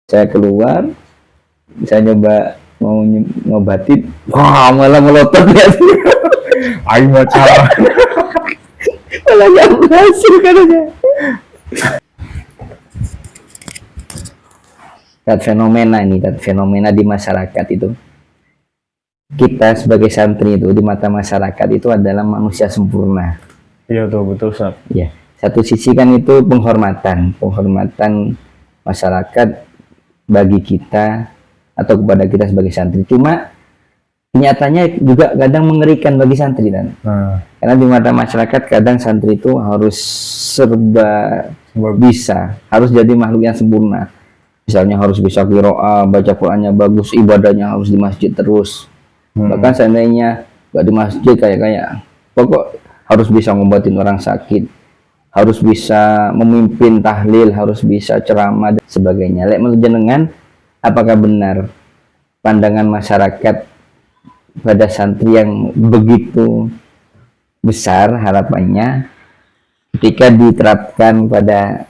Saya keluar, saya nyoba mau ngobatin, wah malah melotot ya. Aing mau cara. Malah nggak berhasil katanya. Fenomena di masyarakat itu. Kita sebagai santri itu di mata masyarakat itu adalah manusia sempurna. Iya tuh betul Ustaz. Ya, satu sisi kan itu penghormatan masyarakat bagi kita atau kepada kita sebagai santri. Cuma nyatanya juga kadang mengerikan bagi santri kan. Karena di mata masyarakat kadang santri itu harus serba bisa, harus jadi makhluk yang sempurna. Misalnya harus bisa qiraah, baca Qur'annya bagus, ibadahnya harus di masjid terus. Bahkan seandainya gak di masjid kayak pokok harus bisa ngobatin orang sakit, harus bisa memimpin tahlil, harus bisa ceramah dan sebagainya. Lek menurut jenengan, apakah benar pandangan masyarakat pada santri yang begitu besar harapannya ketika diterapkan pada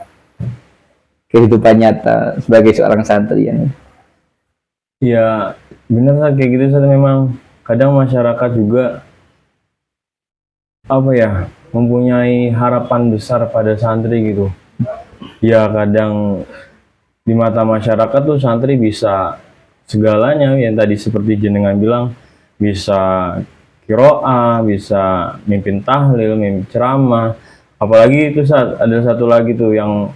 kehidupan nyata sebagai seorang santri ya? Ya bener kan kayak gitu Ustaz. Memang kadang masyarakat juga apa ya, mempunyai harapan besar pada santri gitu. Ya kadang di mata masyarakat tuh santri bisa segalanya, yang tadi seperti jenengan bilang, bisa qiraah, bisa mimpin tahlil, mimpin ceramah. Apalagi itu saat ada satu lagi tuh yang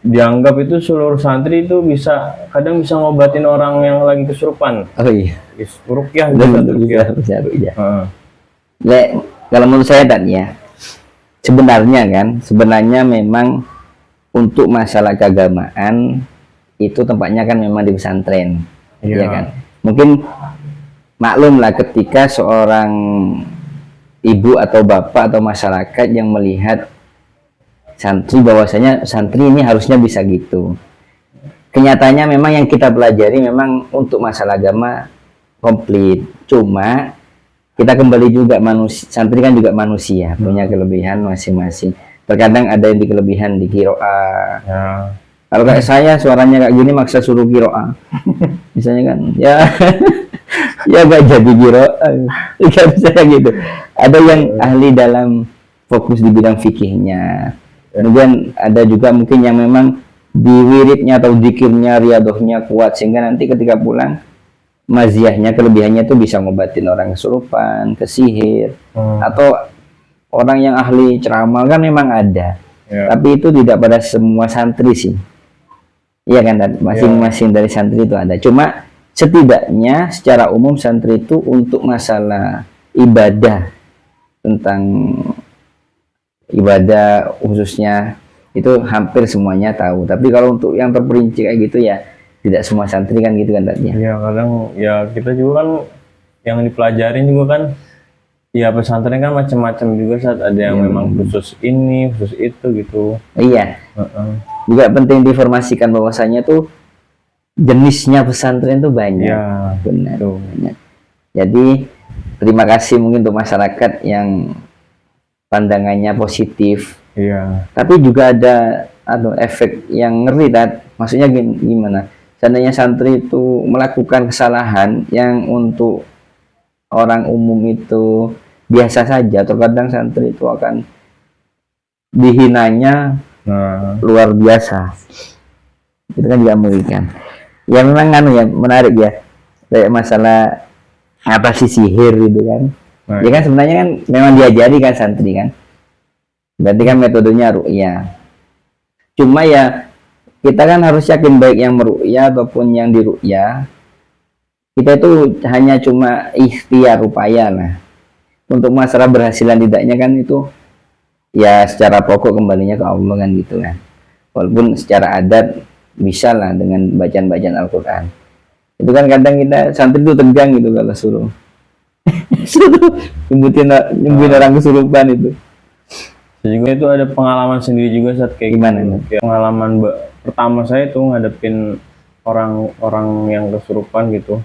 dianggap itu seluruh santri itu kadang bisa ngobatin orang yang lagi kesurupan. Oh iya. Ruqyah gitu. Bisa ruqyah. Lek kalau menurut saya dan ya sebenarnya memang untuk masalah keagamaan itu tempatnya kan memang di pesantren, ya kan. Mungkin maklum lah ketika seorang ibu atau bapak atau masyarakat yang melihat santri bahwasanya santri ini harusnya bisa gitu. Kenyataannya memang yang kita pelajari memang untuk masalah agama komplit. Cuma kita kembali juga santri kan juga manusia, punya kelebihan masing-masing. Terkadang ada yang di kelebihan di qiraah. Ya. Kalau kayak saya suaranya kayak gini maksa suruh qiraah. Misalnya kan ya ya gak jadi qiraah. Kan saya gitu. Ada yang ahli dalam fokus di bidang fikihnya. Kemudian ada juga mungkin yang memang di wiridnya atau zikirnya, riadohnya kuat sehingga nanti ketika pulang maziyahnya, kelebihannya itu bisa ngobatin orang kesurupan, kesihir, atau orang yang ahli ceramah kan memang ada. Tapi itu tidak pada semua santri sih. Iya kan, masing-masing dari santri itu ada. Cuma setidaknya secara umum santri itu untuk masalah ibadah, tentang ibadah khususnya itu hampir semuanya tahu. Tapi kalau untuk yang terperinci kayak gitu ya tidak semua santri kan gitu kan tadinya. Ya kadang ya kita juga kan yang dipelajarin juga kan ya pesantren kan macam-macam juga saat ada yang memang khusus ini, khusus itu gitu. Iya. Juga penting diinformasikan bahwasanya tuh jenisnya pesantren tuh banyak. Ya, benar. Banyak. Jadi terima kasih mungkin untuk masyarakat yang pandangannya positif. Iya. Tapi juga ada efek yang ngeri, maksudnya gimana? Seandainya santri itu melakukan kesalahan yang untuk orang umum itu biasa saja, terkadang santri itu akan dihinanya luar biasa. Itu kan juga mengerikan. Ya memang ya menarik ya, kayak masalah apa sih sihir gitu kan. Ya kan sebenarnya kan memang diajari kan santri kan. Berarti kan metodenya ruqyah. Cuma ya kita kan harus yakin baik yang meruqyah ataupun yang diruqyah, kita itu hanya cuma ikhtiar upaya lah. Untuk masalah berhasilan tidaknya kan itu ya secara pokok kembalinya ke Allah kan gitu kan. Walaupun secara adat bisa lah dengan bacaan-bacaan Al-Quran. Itu kan kadang kita santri itu tegang gitu kalau suruh nyembuhin orang kesurupan itu. Juga itu ada pengalaman sendiri juga saat kayak gimana? Ya, pengalaman pertama saya itu ngadepin orang-orang yang kesurupan gitu.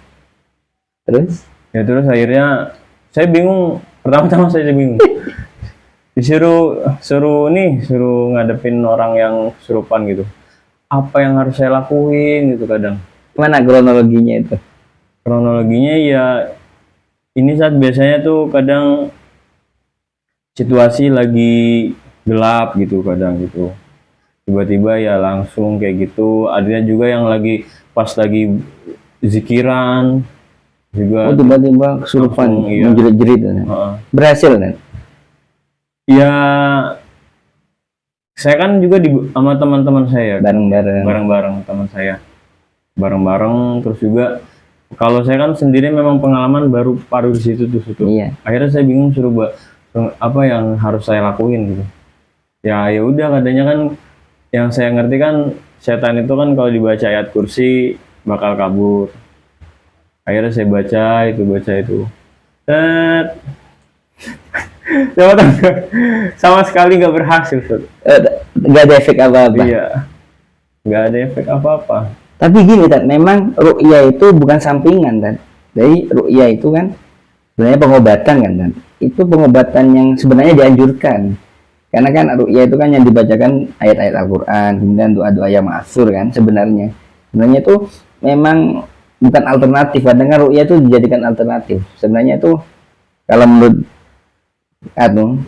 Terus? Ya terus akhirnya saya bingung. Pertama-tama saya bingung. Disuruh ngadepin orang yang kesurupan gitu. apa yang harus saya lakuin gitu kadang. Mana kronologinya itu? Kronologinya ya ini saat biasanya tuh kadang situasi lagi gelap gitu kadang gitu. Tiba-tiba ya langsung kayak gitu. Ada juga yang lagi pas lagi zikiran juga Oh, tiba-tiba kesurupan, langsung, iya. menjerit-jerit. Heeh. Berhasil kan? Ya saya kan juga sama teman-teman saya Bareng-bareng. bareng-bareng teman saya bareng-bareng terus juga kalau saya kan sendiri memang pengalaman baru di situ tuh situ. Iya. Akhirnya saya bingung suruh apa yang harus saya lakuin gitu. Ya udah katanya kan yang saya ngerti kan setan itu kan kalau dibaca ayat kursi bakal kabur. Akhirnya saya baca itu. Set. Sama sekali nggak berhasil, Ustaz. Nggak ada efek apa-apa. Iya. Nggak ada efek apa-apa. Tapi gini, Tat, memang ruqyah itu bukan sampingan, Tat. Jadi ruqyah itu kan sebenarnya pengobatan kan, Tat. Itu pengobatan yang sebenarnya dianjurkan. Karena kan ruqyah itu kan yang dibacakan ayat-ayat Al-Qur'an, kemudian doa-doa yang ma'thur kan sebenarnya. Sebenarnya itu memang bukan alternatif, kadang kan ruqyah itu dijadikan alternatif. Sebenarnya itu kalau menurut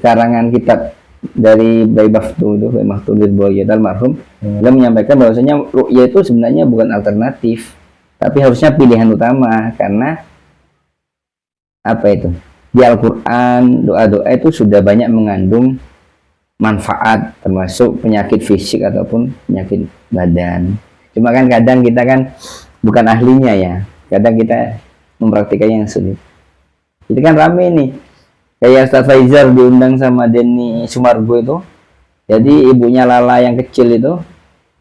karangan kitab dari Bayi Baftu itu, Bayi Maftudil Boyet almarhum, dia menyampaikan bahwasanya ruqyah itu sebenarnya bukan alternatif, tapi harusnya pilihan utama karena apa itu? Di Al-Qur'an doa-doa itu sudah banyak mengandung manfaat termasuk penyakit fisik ataupun penyakit badan. Cuma kan kadang kita kan bukan ahlinya ya, kadang kita mempraktikannya yang sulit. Itu kan rame nih, kayak Ustaz Faizal diundang sama Denny Sumargo itu. Jadi ibunya Lala yang kecil itu,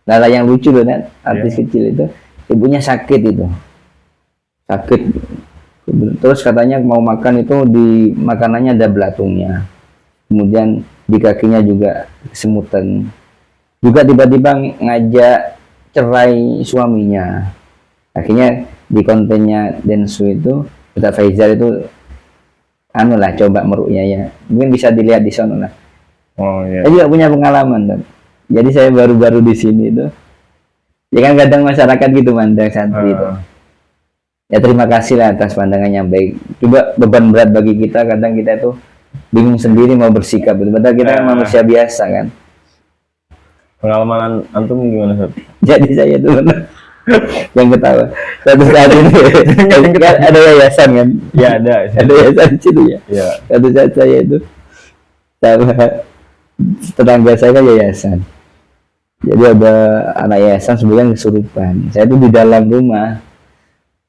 Lala yang lucu loh kan, artis kecil itu, ibunya sakit itu, sakit. Terus katanya mau makan itu di makanannya ada belatungnya, kemudian di kakinya juga kesemutan, juga tiba-tiba ngajak cerai suaminya. Akhirnya di kontennya Densu itu Ustaz Faizal itu lah coba meruqyah ya, mungkin bisa dilihat di sana lah. Oh iya. Saya juga punya pengalaman, Tan. Jadi saya baru-baru di sini itu, ya kan kadang masyarakat gitu mandang santri itu. Ya terima kasih lah atas pandangan yang baik. Coba beban berat bagi kita, kadang kita itu bingung sendiri mau bersikap. Padahal kita kan manusia biasa kan. Pengalaman antum gimana, Ustaz? Jadi saya itu yang ketawa. Satu saat ini kan ada yayasan kan? Ya ada. Ada yayasan di situ ya. Iya. Satu saat saya itu sama tetangga saya kan yayasan. Jadi ada anak yayasan sebenarnya kesurupan. Saya itu di dalam rumah.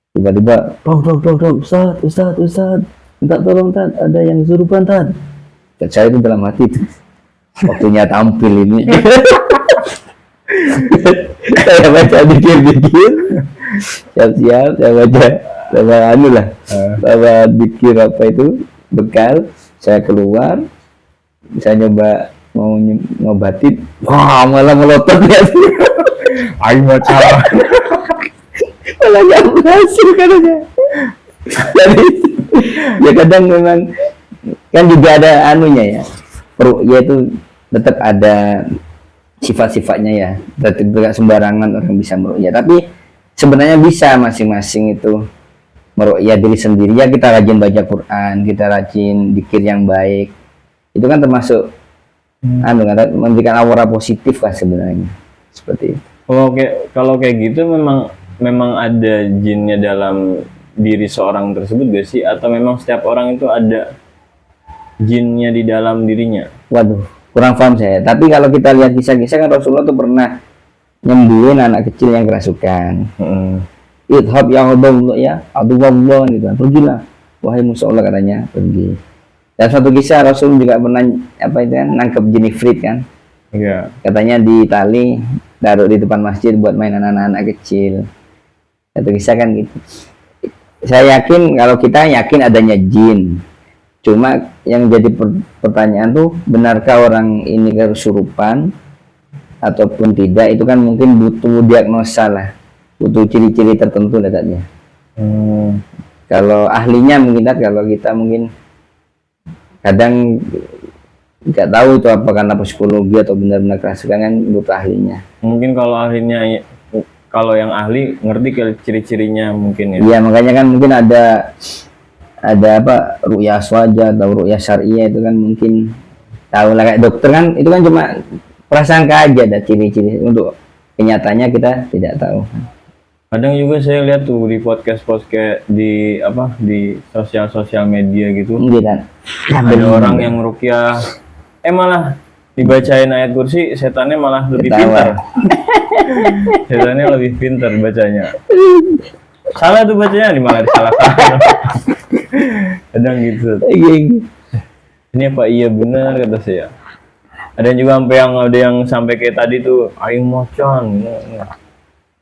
Tiba-tiba, dong, Ustaz, minta tolong, Tad, ada yang kesurupan, Tad. Dan saya itu dalam hati, waktunya tampil ini. Saya baca dikir-dikir, siap-siap, saya baca, sama anu lah, sama dikir apa itu, bekal, saya keluar, saya nyoba mau ngobatin, wah malah melotot ya sih. Aing baca. Malah nggak berhasil katanya. Jadi ya kadang memang kan juga ada anunya ya, ruqyah itu tetap ada sifat-sifatnya ya, tidak sembarangan orang bisa meruqyah, tapi sebenarnya bisa masing-masing itu meruqyah diri sendiri. Ya kita rajin baca Quran, kita rajin zikir yang baik, itu kan termasuk memberikan aura positif kan sebenarnya, seperti itu. Oke, kalau kayak gitu memang ada jinnya dalam diri seorang tersebut gak sih? Atau memang setiap orang itu ada jinnya di dalam dirinya? Waduh, kurang paham saya. Tapi kalau kita lihat kisah-kisah kan Rasulullah tuh pernah nyembuhin anak kecil yang kerasukan. Idhab ya Allah ya, aduwallah gitu. Pergilah, wahai musuh Allah katanya, pergi. Dan satu kisah Rasul juga pernah apa itu kan, nangkep jin ifrit kan. Iya. Katanya di tali, taruh di depan masjid buat mainan anak-anak kecil. Satu kisah kan gitu. Saya yakin kalau kita yakin adanya jin. Cuma yang jadi pertanyaan tuh, benarkah orang ini kesurupan ataupun tidak, itu kan mungkin butuh diagnosa lah, butuh ciri-ciri tertentu katanya. Kalau ahlinya mungkin, kalau kita mungkin kadang nggak tahu itu apa karena psikologi atau benar-benar kerasukan, kan butuh ahlinya. Mungkin kalau yang ahli ngerti ke ciri-cirinya mungkin ya. Iya, makanya kan mungkin ada apa ru'ya aswaja atau ru'ya syariah, itu kan mungkin tahu lah. Kayak dokter kan itu kan cuma prasangka aja, ada ciri-ciri, untuk kenyataannya kita tidak tahu. Kadang juga saya lihat tuh di podcast di sosial media gitu, Mungkin kan ada orang yang ruqyah malah dibacain ayat kursi, setannya malah lebih Ketawa. pintar. Setannya lebih pintar bacanya. Salah tuh bacanya, malah disalah-salah. Kadang gitu. Ini apa iya benar kata saya. Ada juga ada yang sampai kayak tadi tuh, ayo macan.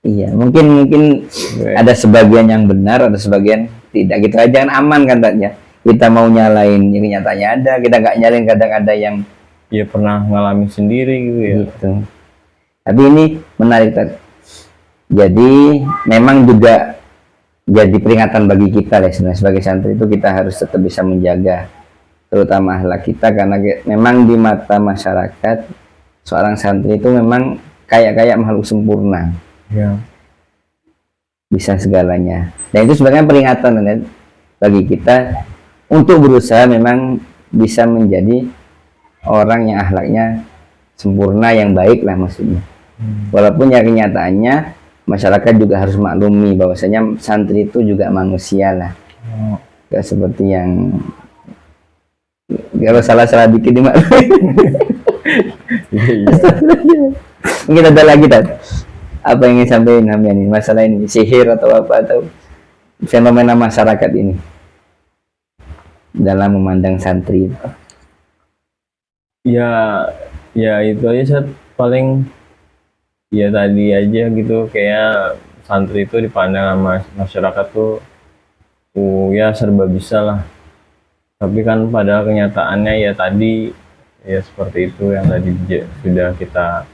Iya, mungkin ada sebagian yang benar, ada sebagian tidak. Gitu aja kan aman kan tadinya. Kita mau nyalain yang nyatanya ada, kita nggak nyalain, kadang ada yang Ya pernah ngalamin sendiri gitu ya. gitu. Tapi ini menarik, Tat. Jadi memang juga jadi peringatan bagi kita lah sebenarnya, sebagai santri itu kita harus tetap bisa menjaga terutama akhlak kita, karena memang di mata masyarakat seorang santri itu memang kayak makhluk sempurna, Ya. bisa segalanya. Dan itu sebenarnya peringatan kan, bagi kita untuk berusaha memang bisa menjadi orang yang akhlaknya sempurna, yang baik lah maksudnya. Walaupun ya kenyataannya masyarakat juga harus maklumi bahwasanya santri itu juga manusia lah, gak seperti yang kalau salah dikit dimaklumi. Iya. Mungkin ada lagi, Tat, apa yang ingin sampaikan Hamyan ini, masalah ini sihir atau apa, atau fenomena masyarakat ini dalam memandang santri? Ya itu aja Sat. Paling ya tadi aja gitu, kayak santri itu dipandang sama masyarakat tuh ya serba bisa lah, tapi kan padahal kenyataannya ya tadi ya seperti itu yang tadi sudah kita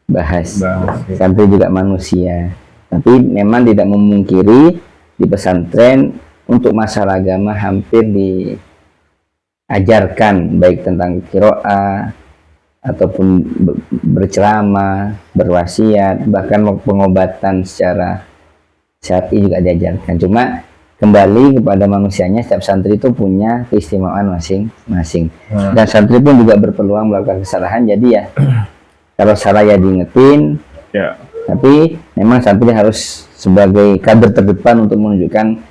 bahas. gitu. Santri juga manusia, tapi memang tidak memungkiri di pesantren untuk masalah agama hampir diajarkan, baik tentang qiraah ataupun berceramah, berwasiat, bahkan pengobatan secara syar'i juga diajarkan. Cuma kembali kepada manusianya, setiap santri itu punya keistimewaan masing-masing. Dan santri pun juga berpeluang melakukan kesalahan, jadi ya kalau salah ya diingetin. Ya. Tapi memang santri harus sebagai kader terdepan untuk menunjukkan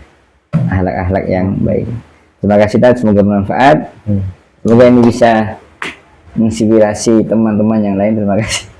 akhlak-akhlak yang baik. Terima kasih, Tat, semoga bermanfaat. Semoga ini bisa menginspirasi teman-teman yang lain. Terima kasih.